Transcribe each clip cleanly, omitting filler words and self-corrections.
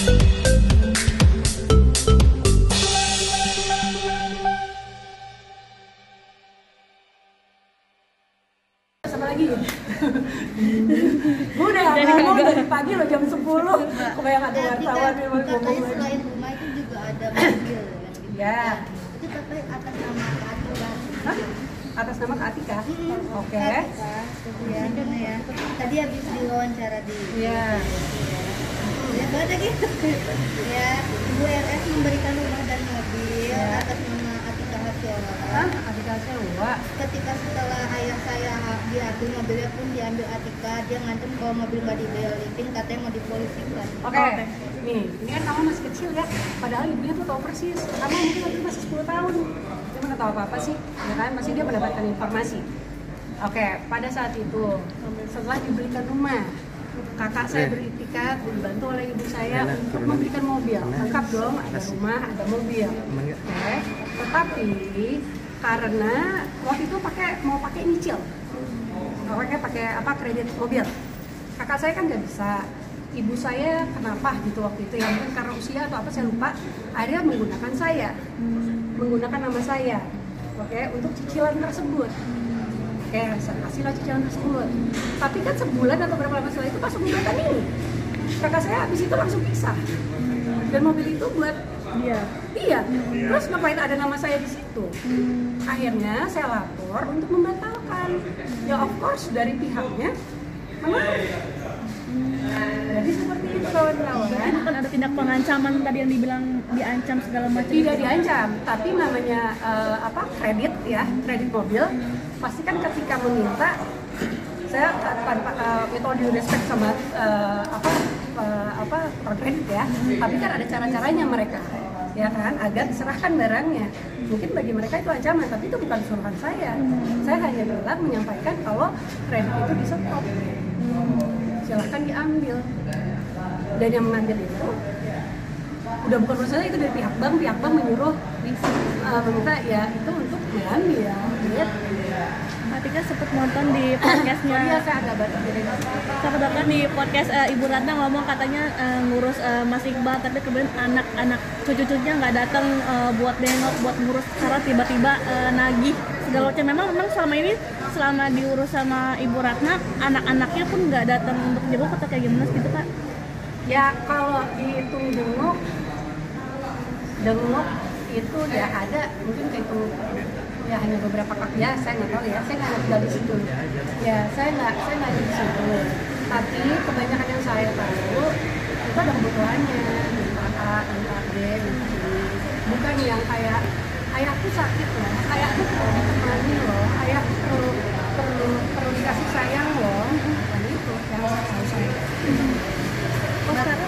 Sama lagi gue udah ngomong dari pagi lo jam 10 kebanyakan ada wartawan nih mau ngomong lagi. Selain rumah itu juga ada mobil Ya. Itu tapi atas nama Kak Atika. Hah? Atas nama Kak Atika? Oke. Ya, ya. Tadi habis diwawancara di Iya. Ya, banget lagi. Ya, Ibu RS memberikan rumah dan mobil atas nama Atika Hasyawa. Hah? Atika Hasyawa? Ketika setelah ayah saya diambil mobilnya pun diambil Atika, dia ngancam kalau mobil nggak dibalikin katanya mau dipolisikan. Oke. Nih, ini kan kamu masih kecil ya. Padahal ibunya tuh tahu persis. Kamu mungkin waktu itu masih 10 tahun. Dia mana tahu apa-apa sih? Ya kan? Masih dia mendapatkan informasi. Oke, pada saat itu setelah diberikan rumah, kakak saya beritikat dibantu oleh ibu saya untuk memberikan mobil. Lengkap dong, ada rumah, ada mobil. Oke. Tetapi karena waktu itu mau pakai nyicil, pakai apa kredit mobil. Kakak saya kan nggak bisa. Ibu saya kenapa gitu waktu itu ya, mungkin karena usia atau apa saya lupa, akhirnya menggunakan saya, menggunakan nama saya, oke, untuk cicilan tersebut. Oke, saya kasihlah cicilan tersebut. Tapi kan sebulan atau berapa lama setelah itu pas pembuatan ini, kakak saya habis itu langsung pisah. Dan mobil itu buat dia. Iya. Terus ngapain ada nama saya di situ? Akhirnya saya lapor untuk membatalkan. Ya of course dari pihaknya menolak. Jadi seperti itu kawan-kawan. Kan ada tindak pengancaman tadi yang dibilang diancam segala macam. Tidak diancam, tapi namanya kredit ya, kredit mobil. Pasti kan ketika meminta, saya itu due respect sama kredit ya. Tapi kan ada cara-caranya mereka, ya kan, agar diserahkan barangnya. Mungkin bagi mereka itu ancaman, tapi itu bukan suruhan saya. Saya hanya bilang menyampaikan kalau kredit itu di stop. Silahkan diambil, dan yang mengambil itu udah bukan urusan saya, itu dari pihak bank menyuruh meminta ya itu untuk diambil gitu. Atika sempat nonton di podcastnya. Iya, saya agak baca jadi Sempat nonton di podcast Ibu Ratna ngomong katanya ngurus Mas Iqbal, tapi kemudian anak-anak cucu-cucunya nggak datang buat nengok, buat ngurus, karena tiba-tiba nagih segala macam. Memang selama diurus sama Ibu Ratna, anak-anaknya pun nggak datang untuk jenguk atau kayak gimana gitu Kak? ya kalau dihitung denguk itu ya ada mungkin kayak itu ya hanya beberapa kali ya, saya nggak tahu ya, saya nggak tinggal di situ ya, saya nggak di situ, tapi kebanyakan yang saya tahu itu ada kebutuhannya, minta A, minta B, minta C, bukan yang kayak ayahku sakit loh, ayahku perlu ditemani loh, ayahku perlu dikasih sayang loh, bukan itu yang tahu saya. Sekarang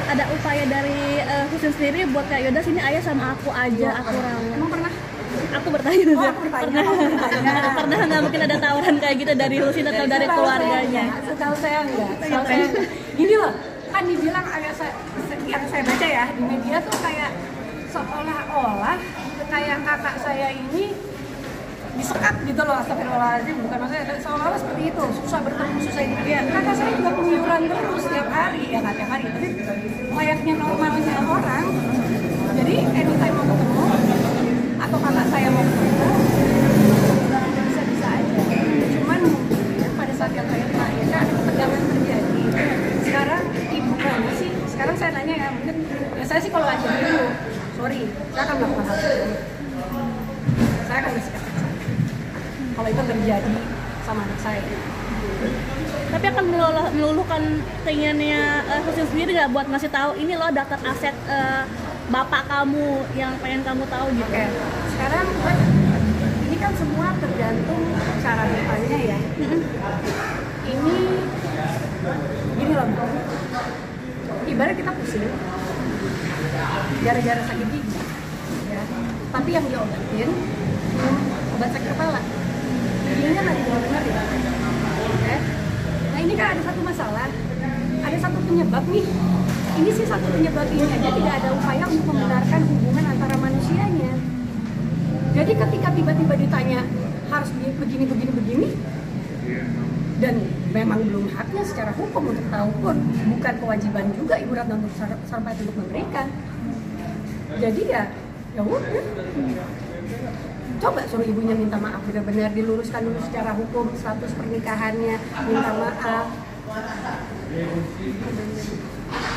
ada upaya dari Husin sendiri buat kayak yaudah sini ayah sama aku aja, aku rawat. Emang pernah? Aku bertanya sih. Aku bertanya. Pernah nggak mungkin ada tawaran kayak gitu dari Husin atau dari keluarganya? Setahu saya enggak. Gini loh, kan dibilang ayah saya, yang saya baca ya di media tuh kayak seolah-olah kayak kakak saya ini disekat gitu loh, astagfirullahaladzim, bukan maksudnya seolah-olah seperti itu, susah bertemu, susah ini. Ya, kakak saya juga keluyuran terus setiap hari, ya nggak tiap hari, tapi layaknya normalnya orang. Jadi anytime mau ketemu atau kakak saya mau ketemu, bisa-bisa aja. Cuman mungkin pada saat yang saya terakhir ada ketegangan terjadi. Sekarang ibu mana sih? Sekarang saya nanya ya, mungkin ya saya sih kalau aja dulu, sorry, saya akan melakukan hal itu. Saya akan bersikap kalau itu terjadi sama anak saya. Tapi akan meluluhkan keinginannya Husin sendiri nggak buat ngasih tahu ini loh daftar aset bapak kamu yang pengen kamu tahu gitu. Oke. Sekarang ini kan semua tergantung cara bertanya ya. Ini gini loh, ibarat kita pusing gara-gara sakit gigi ya, tapi yang diobatin obat sakit kepala. Giginya nggak didengar ya. Oke. Nah ini kan ada satu masalah, ada satu penyebab nih. Ini sih satu penyebab ini aja tidak ada upaya untuk membenarkan hubungan antara manusianya. Jadi ketika tiba-tiba ditanya harus begini, dan memang belum haknya secara hukum untuk tahu pun, bukan kewajiban juga Ibu Ratna untuk Sarumpait untuk memberikan. Jadi ya udah, coba suruh ibunya minta maaf, benar-benar diluruskan dulu secara hukum status pernikahannya, minta maaf.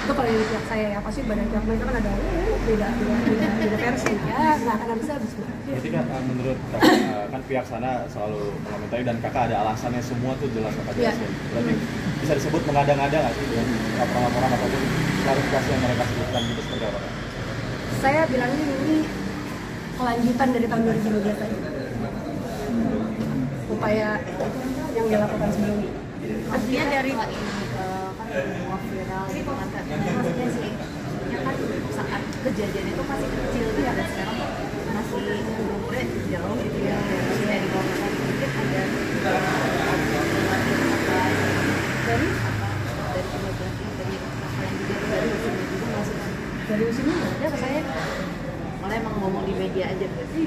Itu kalau dari pihak saya ya, pasti pada pihak mereka kan ada beda versi ya, nggak akan habis. Berarti kan menurut kakak, kan pihak sana selalu mengomentari dan kakak ada alasannya semua tuh jelas kakak jelasin. Berarti bisa disebut mengada-ngada nggak sih dengan laporan-laporan ataupun klarifikasi yang mereka sebutkan gitu seperti apa? Saya bilangnya ini kelanjutan dari tahun 2012 tadi. Upaya yang dilakukan sebelumnya. Artinya dari kan viral gitu kan, maksudnya sih ya kan saat kejadian itu masih kecil gitu dan sekarang masih umurnya jauh gitu ya, usia di bawah mungkin ada dari apa dari 15 dari apa yang juga dari usia juga masih Dari sini ada ke saya. malah emang ngomong di media aja berarti.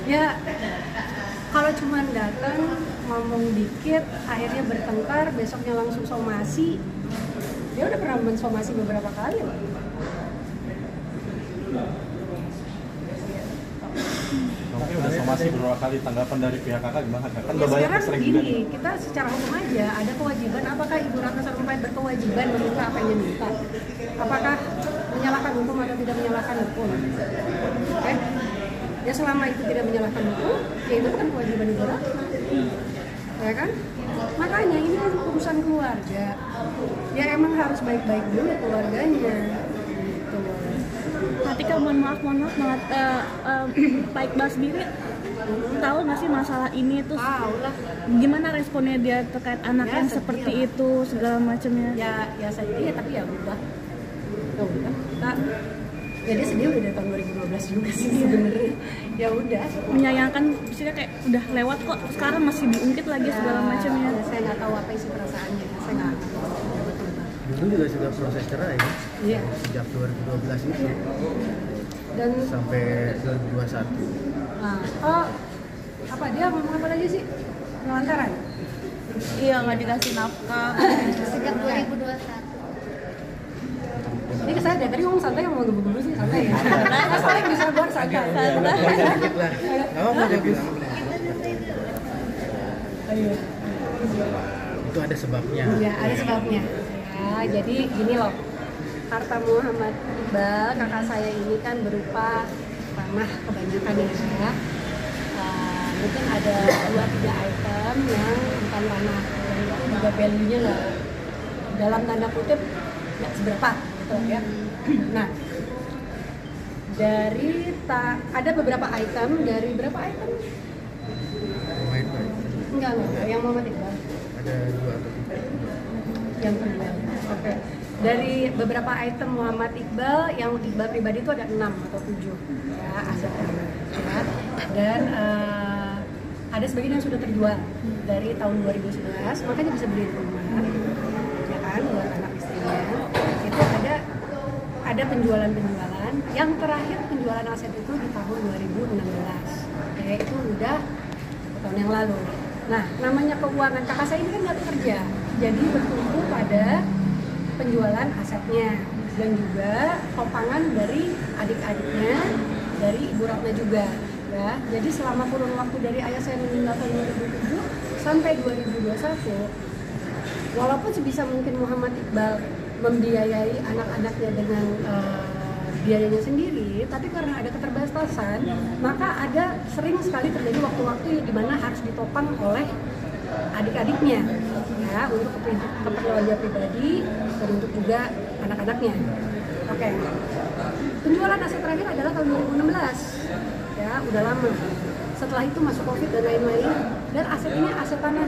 Ya kalau cuma datang ngomong dikit akhirnya bertengkar, besoknya langsung somasi. Dia udah pernah mensomasi beberapa kali loh. Oke, udah somasi beberapa kali, tanggapan dari pihak kakak gimana? Kan Ya, udah banyak sekarang sering juga gini, nih. kita secara hukum aja ada kewajiban. Apakah Ibu Ratna Sarumpait berkewajiban meminta apa yang diminta? Apakah menyalahkan hukum atau tidak menyalahkan hukum? Oke? Ya selama itu tidak menyalahkan hukum, ya itu kan kewajiban Ibu Ratna. Ya kan? Makanya ini kan urusan keluarga. Ya emang harus baik-baik dulu keluarganya. Gitu. Ketika mohon maaf banget, Pak Iqbal sendiri tahu nggak sih masalah ini tuh? Tahu lah. Gimana responnya dia terkait anak Ya, yang sedih seperti lah. itu segala macamnya? Ya sedih, tapi ya udah. Ya udah. Jadi sedih udah dari tahun 2012 juga sih sebenarnya. Ya udah. Menyayangkan, maksudnya kayak udah lewat kok, sekarang masih diungkit lagi segala macamnya. Ya, saya nggak tahu apa isi perasaannya. Saya nggak tahu. Dulu juga sudah proses cerai ya, Iya. sejak 2012 itu Dan sampai 2021. apa dia ngomong apa lagi sih? Ngelantaran. Iya, nggak dikasih nafkah. Sejak 2021. Ini saya dari tadi ngomong santai, ngomong dulu sih santai ya. Santai bisa buat santai. Dikit lah. Kamu mau dia bilang Ayo. itu ada sebabnya. Ya ada sebabnya. Ya jadi gini loh. Harta Muhammad Iqbal kakak saya ini kan berupa tanah kebanyakan ya. Mungkin ada 2-3 item yang bukan tanah dan itu juga value-nya nggak dalam tanda kutip nggak seberapa gitu ya. Nah ada beberapa item dari berapa item? Lumayan baik. Enggak yang Muhammad Iqbal Ada 2 atau 3. yang kedua. Oke. Dari beberapa item Muhammad Iqbal, yang Iqbal pribadi itu ada 6 atau 7 ya asetnya. Ya. Dan ada sebagian yang sudah terjual dari tahun 2011, makanya bisa beli rumah, ya kan, buat anak istrinya. Itu ada penjualan-penjualan. Yang terakhir penjualan aset itu di tahun 2016, ya itu udah tahun yang lalu. Nah, namanya keuangan kakak saya ini kan nggak bekerja, jadi bertumpu pada penjualan asetnya dan juga topangan dari adik-adiknya, dari Ibu Ratna juga. Ya, jadi selama kurun waktu dari ayah saya meninggal tahun 2007 sampai 2021, walaupun sebisa mungkin Muhammad Iqbal membiayai anak-anaknya dengan biayanya sendiri, tapi karena ada keterbatasan, maka ada sering sekali terjadi waktu-waktu di mana harus ditopang oleh adik-adiknya, ya, untuk keperluan dia pribadi dan untuk juga anak-anaknya. Oke. Penjualan aset terakhir adalah tahun 2016. Ya, udah lama. Setelah itu masuk Covid dan lain-lain, dan aset ini aset tanah.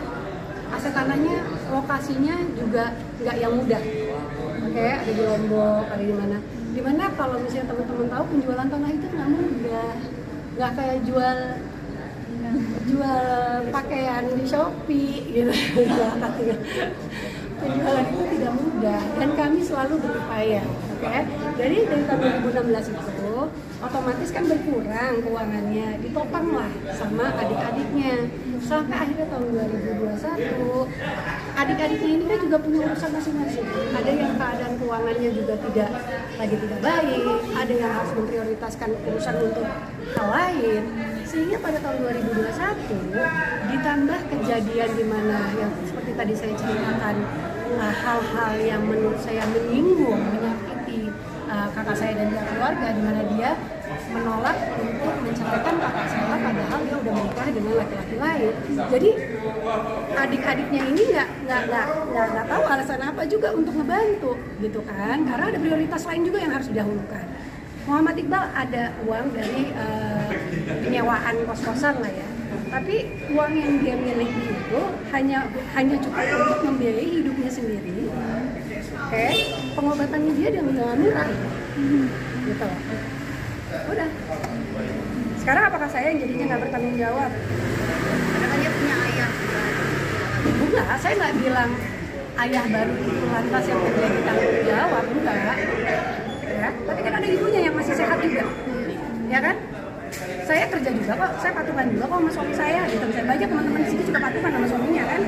Aset tanahnya lokasinya juga nggak yang mudah. Oke, ada di Lombok, ada di mana. Dimana kalau misalnya teman-teman tahu penjualan tanah itu nggak mudah, nggak kayak jual pakaian di Shopee gitu. penjualan itu tidak mudah dan kami selalu berupaya. Oke, jadi dari tahun 2016 itu otomatis kan berkurang keuangannya, ditopang lah sama adik-adiknya sampai akhirnya tahun 2021 adik-adiknya ini kan juga punya urusan masing-masing. Ada yang keadaan keuangannya juga tidak baik, ada yang harus memprioritaskan urusan untuk hal lain, sehingga pada tahun 2021 ditambah kejadian di mana yang seperti tadi saya ceritakan, hal-hal yang menurut saya menyinggung, menyakiti kakak saya dan pihak keluarga, di mana dia menolak untuk menceraikan kakak saya padahal dia udah menikah dengan laki-laki lain. Jadi adik-adiknya ini nggak tahu alasan apa juga untuk ngebantu gitu kan, karena ada prioritas lain juga yang harus didahulukan. Muhammad Iqbal ada uang dari penyewaan kos-kosan lah ya, tapi uang yang dia miliki itu hanya cukup untuk membiayai hidupnya sendiri. Oke, pengobatannya dia dengan murah gitu loh. Udah. Sekarang apakah saya yang jadinya nggak bertanggung jawab? Karena kan dia punya ayah. Enggak, saya nggak bilang ayah baru itu lantas yang menjadi tanggung jawab, enggak. Ya, tapi kan ada ibunya yang masih sehat juga, ya kan? Saya kerja juga kok, saya patungan juga kok sama suami saya. Gitu, saya banyak teman-teman di sini juga patungan sama suaminya kan,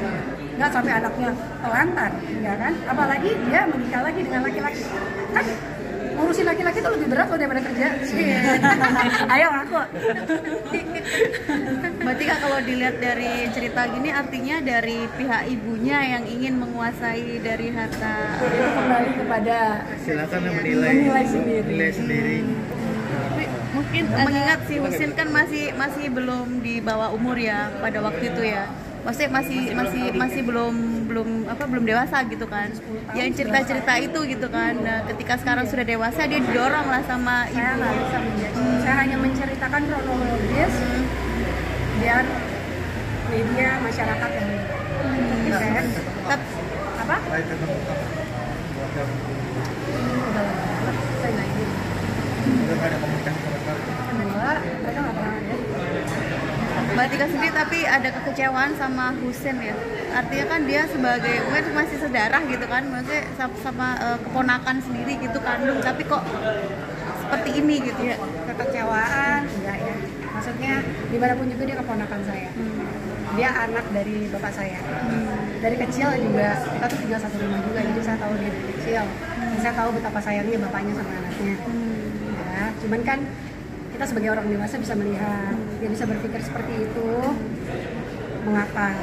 nggak sampai anaknya telantar, ya kan? Apalagi dia menikah lagi dengan laki-laki, kan? Ngurusin laki-laki itu lebih berat loh daripada kerja. Ayo aku. Berarti Kak, kalau dilihat dari cerita gini artinya dari pihak ibunya yang ingin menguasai dari harta. Itu kembali kepada Silakan menilai sendiri. Tapi mungkin mengingat si Husin kan masih belum di bawah umur ya pada waktu itu ya. Maksudnya masih belum dewasa gitu kan. Yang cerita-cerita itu gitu kan. Nah, ketika sekarang sudah dewasa dia didorong lah sama ibu. Saya nggak bisa menjadi. Saya hanya menceritakan kronologis biar media masyarakat yang Tapi apa? Udah lama banget, saya nggak ingin. Kedua, mereka nggak pernah ada. Mbak Tika sendiri tapi ada kekecewaan sama Husin ya. Artinya kan dia sebagai mungkin masih sedarah gitu kan, maksudnya sama keponakan sendiri gitu kandung, tapi kok seperti ini gitu ya. Kekecewaan enggak ya, maksudnya dimanapun juga dia keponakan saya. Dia anak dari bapak saya. Dari kecil juga kita tuh tinggal satu rumah juga, jadi saya tahu dia dari kecil. Saya tahu betapa sayangnya bapaknya sama anaknya. Ya, cuman kan kita sebagai orang dewasa bisa melihat, dia bisa berpikir seperti itu. Mengapa?